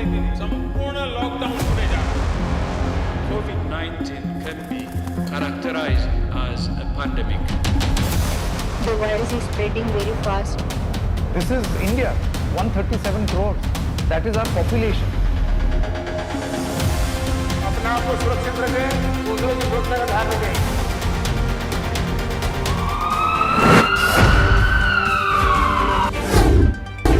दिन संपूर्ण लॉकडाउन होने जा रहा है। COVID-19 can be characterized as a pandemic. The virus is spreading very fast. This is India, 137 crores. That is our population. अपने आप को सुरक्षित रखें, दूसरों की सुरक्षा का ध्यान रखें।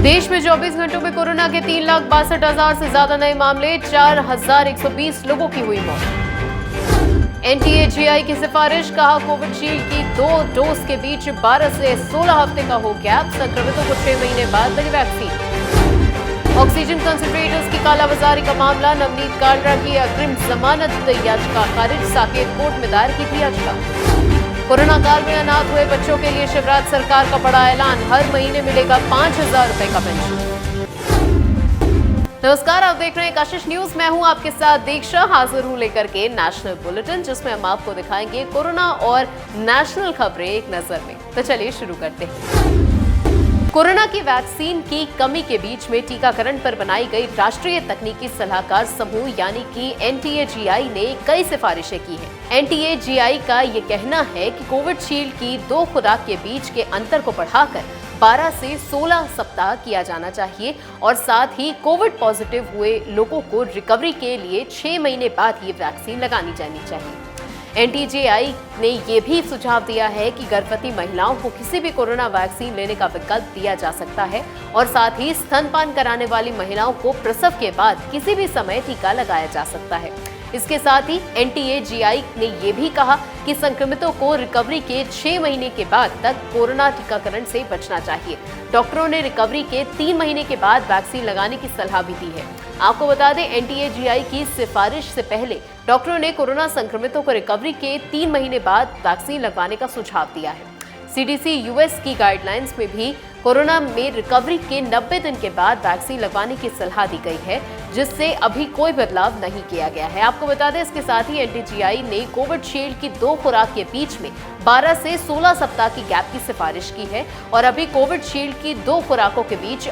देश में 24 घंटों में कोरोना के 3,62,000 से ज्यादा नए मामले, 4,120 लोगों की हुई मौत। एनटीए-जीआई की सिफारिश, कहा कोविशील्ड की 2 डोज के बीच 12 से 16 हफ्ते का हो गैप, संक्रमितों को 6 महीने बाद लगी वैक्सीन। ऑक्सीजन कंसंट्रेटर्स की कालाबाजारी का मामला, नवनीत कालरा की अग्रिम जमानत याचिका खारिज, साकेत कोर्ट में दायर की थी याचिका। कोरोना काल में अनाथ हुए बच्चों के लिए शिवराज सरकार का बड़ा ऐलान, हर महीने मिलेगा 5,000 रुपए का पेंशन। नमस्कार, आप देख रहे हैं कशिश न्यूज। मैं हूं आपके साथ दीक्षा, हाजिर हूं लेकर के नेशनल बुलेटिन, जिसमें हम आपको दिखाएंगे कोरोना और नेशनल खबरें एक नजर में। तो चलिए शुरू करते हैं। कोरोना की वैक्सीन की कमी के बीच में टीकाकरण पर बनाई गई राष्ट्रीय तकनीकी सलाहकार समूह यानी कि एनटीए-जीआई ने कई सिफारिशें की हैं। एनटीए-जीआई का ये कहना है कि कोविशील्ड की 2 खुराक के बीच के अंतर को बढ़ाकर 12 से 16 सप्ताह किया जाना चाहिए और साथ ही कोविड पॉजिटिव हुए लोगों को रिकवरी के लिए 6 महीने बाद ये वैक्सीन लगानी जानी चाहिए। एनटीए-जीआई ने यह भी सुझाव दिया है कि गर्भवती महिलाओं को किसी भी कोरोना वैक्सीन लेने का विकल्प दिया जा सकता है और साथ ही स्तनपान कराने वाली महिलाओं को प्रसव के बाद किसी भी समय टीका लगाया जा सकता है। इसके साथ ही एनटीए-जीआई ने यह भी कहा कि संक्रमितों को रिकवरी के 6 महीने के बाद तक कोरोना टीकाकरण से बचना चाहिए। डॉक्टरों ने रिकवरी के 3 महीने के बाद वैक्सीन लगाने की सलाह भी दी है। आपको बता दें, एनटीए-जीआई की सिफारिश से पहले डॉक्टरों ने कोरोना संक्रमितों को रिकवरी के 3 महीने बाद वैक्सीन लगवाने का सुझाव दिया है। सीडीसी यूएस की गाइडलाइंस में भी कोरोना में रिकवरी के 90 दिन के बाद वैक्सीन लगवाने की सलाह दी गई है, जिससे अभी कोई बदलाव नहीं किया गया है। आपको बता दें, इसके साथ ही एनटीए-जीआई ने कोविशील्ड की 2 खुराक के बीच में 12 से 16 सप्ताह की गैप की सिफारिश की है और अभी कोविशील्ड की 2 खुराकों के बीच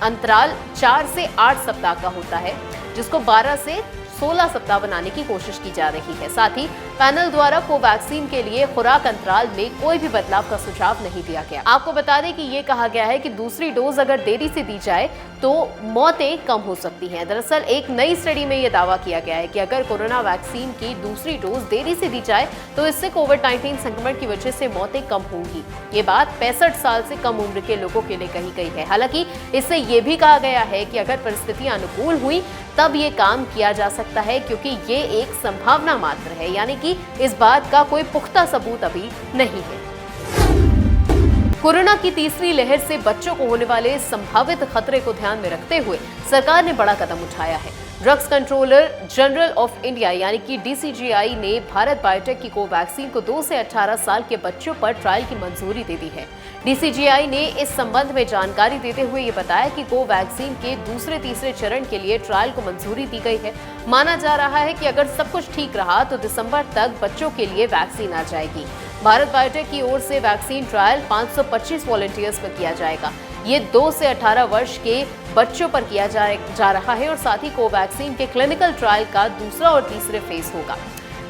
अंतराल 4 से 8 सप्ताह का होता है, जिसको 12 से 16 सप्ताह बनाने की कोशिश की जा रही है। साथ ही पैनल द्वारा कोवैक्सीन के लिए खुराक अंतराल में कोई भी बदलाव का सुझाव नहीं दिया गया। आपको बता दें कि ये कहा गया है कि दूसरी डोज अगर देरी से दी जाए तो मौतें कम हो सकती हैं। दरअसल एक नई स्टडी में ये दावा किया गया है कि अगर कोरोना वैक्सीन की दूसरी डोज देरी से दी जाए तो इससे कोविड-19 संक्रमण की वजह से मौतें कम होंगी। ये बात 65 साल से कम उम्र के लोगों के लिए कही गई है। हालांकि इससे ये भी कहा गया है कि अगर परिस्थितियां अनुकूल हुई तब ये काम किया जा सकता है, क्योंकि ये एक संभावना मात्र है, यानी कि इस बात का कोई पुख्ता सबूत अभी नहीं है। कोरोना की तीसरी लहर से बच्चों को होने वाले संभावित खतरे को ध्यान में रखते हुए सरकार ने बड़ा कदम उठाया है। Drugs controller general of India यानी कि डीसीजीआई ने भारत बायोटेक की कोवैक्सीन को 2 से 18 साल के बच्चों पर ट्रायल की मंजूरी दे दी है। डीसीजीआई ने इस संबंध में जानकारी देते हुए ये बताया कि कोवैक्सीन के दूसरे-तीसरे चरण के लिए ट्रायल को मंजूरी दी गई है। माना जा रहा है कि अगर सब कुछ ठीक रहा तो दिसंबर तक बच्चों के लिए वैक्सीन आ जाएगी। भारत बायोटेक की ओर से वैक्सीन ट्रायल 525 वॉलंटियर्स में किया जाएगा। ये 2 से 18 वर्ष के बच्चों पर किया जा रहा है और साथ ही कोवैक्सीन के क्लिनिकल ट्रायल का दूसरा और तीसरे फेज होगा।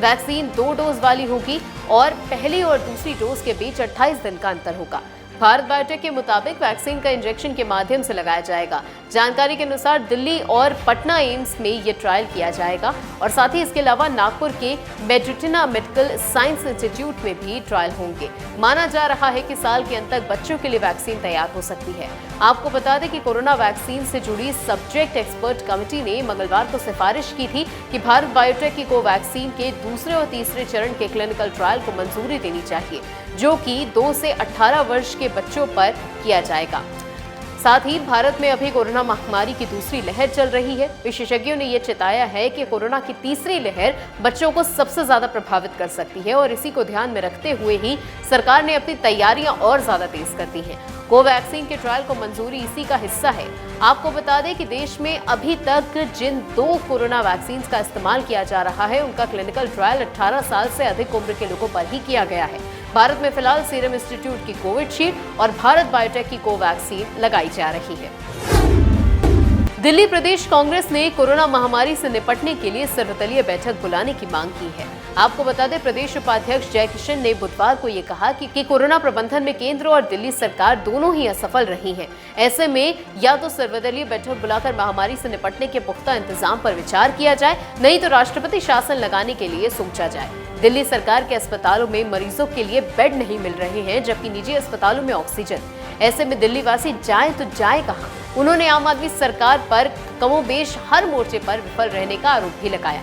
वैक्सीन 2 डोज वाली होगी और पहली और दूसरी डोज के बीच 28 दिन का अंतर होगा। भारत बायोटेक के मुताबिक वैक्सीन का इंजेक्शन के माध्यम से लगाया जाएगा। जानकारी के अनुसार दिल्ली और पटना एम्स में ये ट्रायल किया जाएगा और साथ ही इसके अलावा नागपुर के मेडिटिना मेडिकल साइंस इंस्टीट्यूट में भी ट्रायल होंगे। माना जा रहा है कि साल के अंत तक बच्चों के लिए वैक्सीन तैयार हो सकती है। आपको बता दें कि कोरोना वैक्सीन से जुड़ी सब्जेक्ट एक्सपर्ट कमेटी ने मंगलवार को सिफारिश की थी कि भारत बायोटेक की कोवैक्सीन के दूसरे और तीसरे चरण के क्लिनिकल ट्रायल को मंजूरी देनी चाहिए, जो कि 2 से 18 वर्ष के बच्चों पर किया जाएगा। साथ ही भारत में अभी कोरोना महामारी की दूसरी लहर चल रही है। विशेषज्ञों ने यह चेताया है कि कोरोना की तीसरी लहर बच्चों को सबसे ज्यादा प्रभावित कर सकती है और इसी को ध्यान में रखते हुए ही सरकार ने अपनी तैयारियां और ज्यादा तेज कर दी हैं। कोवैक्सीन के ट्रायल को मंजूरी इसी का हिस्सा है। आपको बता दें कि देश में अभी तक जिन 2 कोरोना वैक्सीन का इस्तेमाल किया जा रहा है उनका क्लिनिकल ट्रायल 18 साल से अधिक उम्र के लोगों पर ही किया गया है। भारत में फिलहाल सीरम इंस्टीट्यूट की कोविशील्ड और भारत बायोटेक की कोवैक्सीन लगाई जा रही है। दिल्ली प्रदेश कांग्रेस ने कोरोना महामारी से निपटने के लिए सर्वदलीय बैठक बुलाने की मांग की है। आपको बता दें, प्रदेश उपाध्यक्ष जय किशन ने बुधवार को ये कहा कि कोरोना प्रबंधन में केंद्र और दिल्ली सरकार दोनों ही असफल रही है। ऐसे में या तो सर्वदलीय बैठक बुलाकर महामारी से निपटने के पुख्ता इंतजाम पर विचार किया जाए, नहीं तो राष्ट्रपति शासन लगाने के लिए सोचा जाए। दिल्ली सरकार के अस्पतालों में मरीजों के लिए बेड नहीं मिल रहे हैं, जबकि निजी अस्पतालों में ऑक्सीजन। ऐसे में दिल्ली वासी जाए तो जाए कहां? उन्होंने आम आदमी सरकार पर कमोबेश हर मोर्चे पर विफल रहने का आरोप भी लगाया।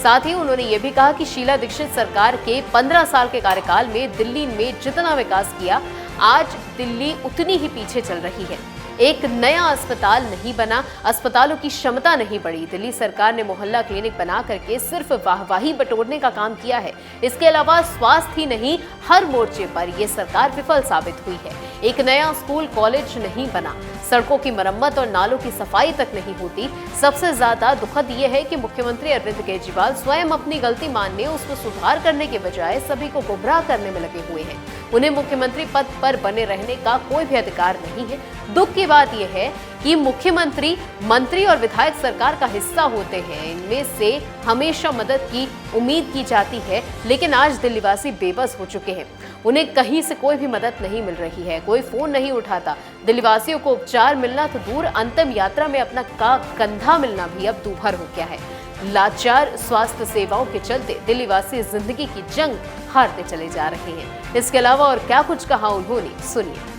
साथ ही उन्होंने ये भी कहा कि शीला दीक्षित सरकार के 15 साल के कार्यकाल में दिल्ली में जितना विकास किया, आज दिल्ली उतनी ही पीछे चल रही है। एक नया अस्पताल नहीं बना, अस्पतालों की क्षमता नहीं बढ़ी। दिल्ली सरकार ने मोहल्ला क्लिनिक बना करके सिर्फ वाहवाही बटोरने का काम किया है। इसके अलावा स्वास्थ्य ही नहीं, हर मोर्चे पर यह सरकार विफल साबित हुई है। एक नया स्कूल कॉलेज नहीं बना, सड़कों की मरम्मत और नालों की सफाई तक नहीं होती। सबसे ज्यादा दुखद यह है कि मुख्यमंत्री अरविंद केजरीवाल स्वयं अपनी गलती मानने, उसमें सुधार करने के बजाय सभी को गुमराह करने में लगे हुए हैं। उन्हें मुख्यमंत्री पद पर बने रहने का कोई भी अधिकार नहीं है। दुख की बात यह है कि मुख्यमंत्री, मंत्री और विधायक सरकार का हिस्सा होते हैं। इनमें से हमेशा मदद की उम्मीद की जाती है, लेकिन आज दिल्लीवासी बेबस हो चुके हैं। उन्हें कहीं से कोई भी मदद नहीं मिल रही है, कोई फोन नहीं उठाता। दिल्लीवासियों को उपचार मिलना तो दूर, अंतिम यात्रा में अपना कंधा मिलना भी अब दूभर हो गया है। लाचार स्वास्थ्य सेवाओं के चलते दिल्लीवासी जिंदगी की जंग हारते चले जा रहे हैं। इसके अलावा और क्या कुछ कहा उन्होंने, सुनिए।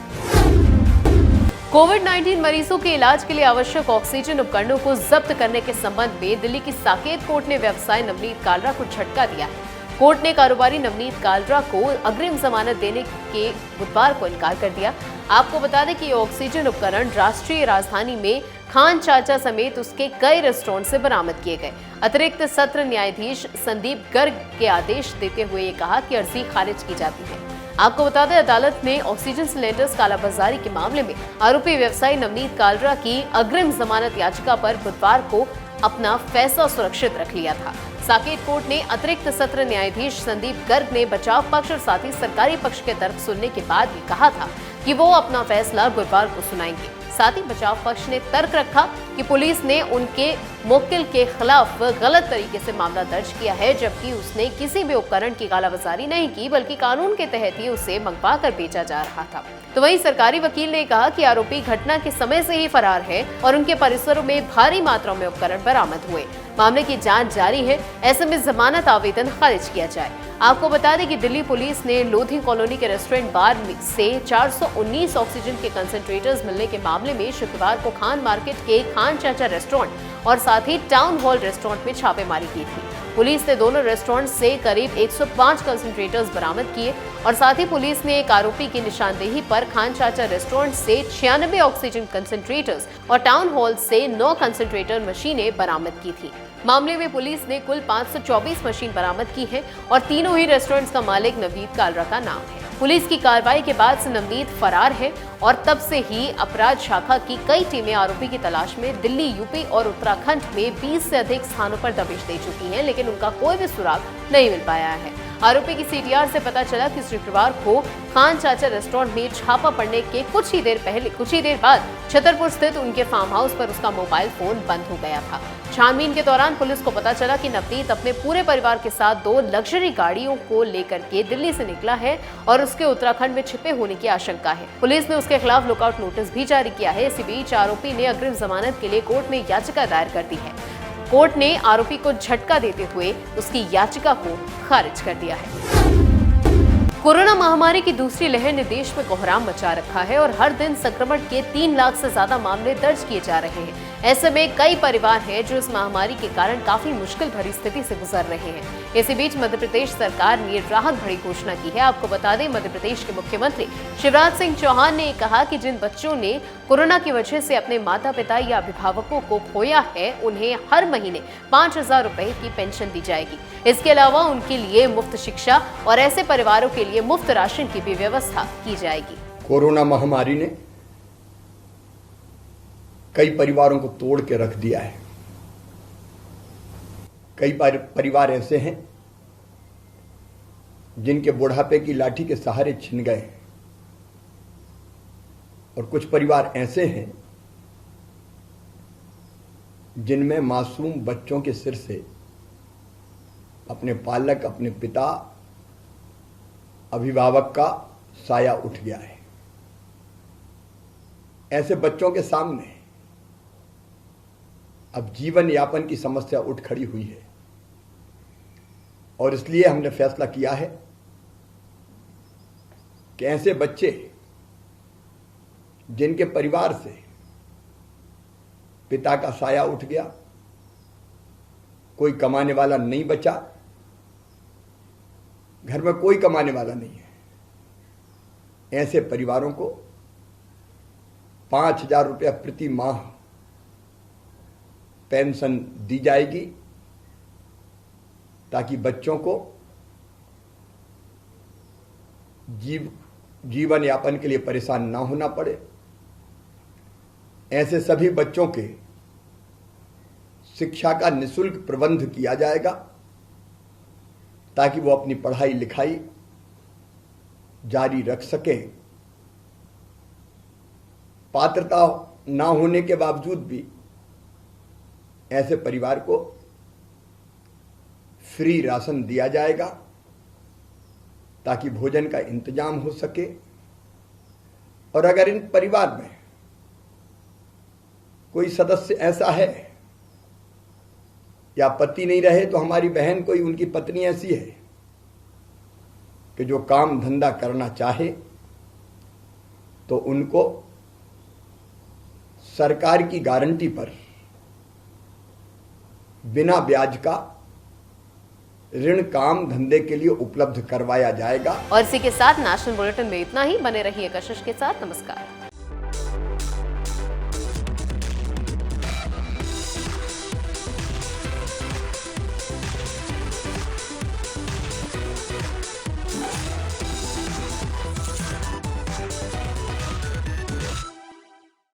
कोविड-19 मरीजों के इलाज के लिए आवश्यक ऑक्सीजन उपकरणों को जब्त करने के संबंध में दिल्ली की साकेत कोर्ट ने व्यवसायी नवनीत कालरा को झटका दिया है। कोर्ट ने कारोबारी नवनीत कालरा को अग्रिम जमानत देने के बुधवार को इनकार कर दिया। आपको बता दें कि ये ऑक्सीजन उपकरण राष्ट्रीय राजधानी में खान चाचा समेत उसके कई रेस्टोरेंट से बरामद किए गए। अतिरिक्त सत्र न्यायाधीश संदीप गर्ग के आदेश देते हुए ये कहा कि अर्जी खारिज की जाती है। आपको बता दें, अदालत ने ऑक्सीजन सिलेंडर्स कालाबाजारी के मामले में आरोपी व्यवसायी नवनीत कालरा की अग्रिम जमानत याचिका पर बुधवार को अपना फैसला सुरक्षित रख लिया था। साकेत कोर्ट ने अतिरिक्त सत्र न्यायाधीश संदीप गर्ग ने बचाव पक्ष और साथ ही सरकारी पक्ष के तर्क सुनने के बाद ये कहा था कि वो अपना फैसला गुरुवार को सुनाएंगे। साथ ही बचाव पक्ष ने तर्क रखा कि पुलिस ने उनके मुवक्किल के खिलाफ गलत तरीके से मामला दर्ज किया है, जबकि उसने किसी भी उपकरण की कालाबाजारी नहीं की, बल्कि कानून के तहत ही उसे मंगवा कर बेचा जा रहा था। तो वहीं सरकारी वकील ने कहा कि आरोपी घटना के समय से ही फरार है और उनके परिसरों में भारी मात्रा में उपकरण बरामद हुए। मामले की जांच जारी है, ऐसे में जमानत आवेदन खारिज किया जाए। आपको बता दें कि दिल्ली पुलिस ने लोधी कॉलोनी के रेस्टोरेंट बार से 419 ऑक्सीजन के कंसंट्रेटर्स मिलने के मामले में शुक्रवार को खान मार्केट के खान चाचा रेस्टोरेंट और साथ ही टाउन हॉल रेस्टोरेंट में छापेमारी की थी। पुलिस ने दोनों रेस्टोरेंट से करीब 105 कंसंट्रेटर्स बरामद किए और साथ ही पुलिस ने एक आरोपी की निशानदेही पर खान चाचा रेस्टोरेंट से 96 ऑक्सीजन कंसंट्रेटर्स और टाउन हॉल से 9 कंसंट्रेटर मशीनें बरामद की थी। मामले में पुलिस ने कुल 524 मशीन बरामद की है और तीनों ही रेस्टोरेंट्स का मालिक नवनीत कालरा का नाम है। पुलिस की कार्रवाई के बाद से नवनीत फरार है और तब से ही अपराध शाखा की कई टीमें आरोपी की तलाश में दिल्ली, यूपी और उत्तराखंड में 20 से अधिक स्थानों पर दबिश दे चुकी हैं, लेकिन उनका कोई भी सुराग नहीं मिल पाया है। आरोपी की सीटीआर से पता चला कि शुक्रवार को खान चाचा रेस्टोरेंट में छापा पड़ने के कुछ ही देर बाद छतरपुर स्थित उनके फार्म हाउस पर उसका मोबाइल फोन बंद हो गया था। छानबीन के दौरान पुलिस को पता चला कि नवनीत अपने पूरे परिवार के साथ 2 लग्जरी गाड़ियों को लेकर के दिल्ली से निकला है और उसके उत्तराखंड में छिपे होने की आशंका है। पुलिस ने उसके खिलाफ लुकआउट नोटिस भी जारी किया है। इसी बीच आरोपी ने अग्रिम जमानत के लिए कोर्ट में याचिका दायर कर दी है। कोर्ट ने आरोपी को झटका देते हुए उसकी याचिका को खारिज कर दिया है। कोरोना महामारी की दूसरी लहर ने देश में कोहराम मचा रखा है और हर दिन संक्रमण के 3 लाख से ज्यादा मामले दर्ज किए जा रहे हैं। ऐसे में कई परिवार हैं जो इस महामारी के कारण काफी मुश्किल भरी स्थिति से गुजर रहे हैं। इसी बीच मध्य प्रदेश सरकार ने राहत भरी घोषणा की है। आपको बता दें, मध्य प्रदेश के मुख्यमंत्री शिवराज सिंह चौहान ने कहा कि जिन बच्चों ने कोरोना की वजह से अपने माता पिता या अभिभावकों को खोया है, उन्हें हर महीने 5,000 रुपए की पेंशन दी जाएगी। इसके अलावा उनके लिए मुफ्त शिक्षा और ऐसे परिवारों के लिए मुफ्त राशन की भी व्यवस्था की जाएगी। कोरोना महामारी ने कई परिवारों को तोड़ के रख दिया है। कई परिवार ऐसे हैं जिनके बुढ़ापे की लाठी के सहारे छिन गए और कुछ परिवार ऐसे हैं जिनमें मासूम बच्चों के सिर से अपने पालक, अपने पिता, अभिभावक का साया उठ गया है। ऐसे बच्चों के सामने अब जीवन यापन की समस्या उठ खड़ी हुई है और इसलिए हमने फैसला किया है कि ऐसे बच्चे जिनके परिवार से पिता का साया उठ गया, कोई कमाने वाला नहीं बचा, घर में कोई कमाने वाला नहीं है, ऐसे परिवारों को 5,000 रुपया प्रति माह पेंशन दी जाएगी ताकि बच्चों को जीवन यापन के लिए परेशान ना होना पड़े। ऐसे सभी बच्चों के शिक्षा का निःशुल्क प्रबंध किया जाएगा ताकि वो अपनी पढ़ाई लिखाई जारी रख सकें। पात्रता ना होने के बावजूद भी ऐसे परिवार को फ्री राशन दिया जाएगा ताकि भोजन का इंतजाम हो सके। और अगर इन परिवार में कोई सदस्य ऐसा है या पति नहीं रहे तो हमारी बहन कोई उनकी पत्नी ऐसी है कि जो काम धंधा करना चाहे तो उनको सरकार की गारंटी पर बिना ब्याज का ऋण काम धंधे के लिए उपलब्ध करवाया जाएगा। और इसी के साथ नेशनल बुलेटिन में इतना ही। बने रहिए कशिश के साथ। नमस्कार।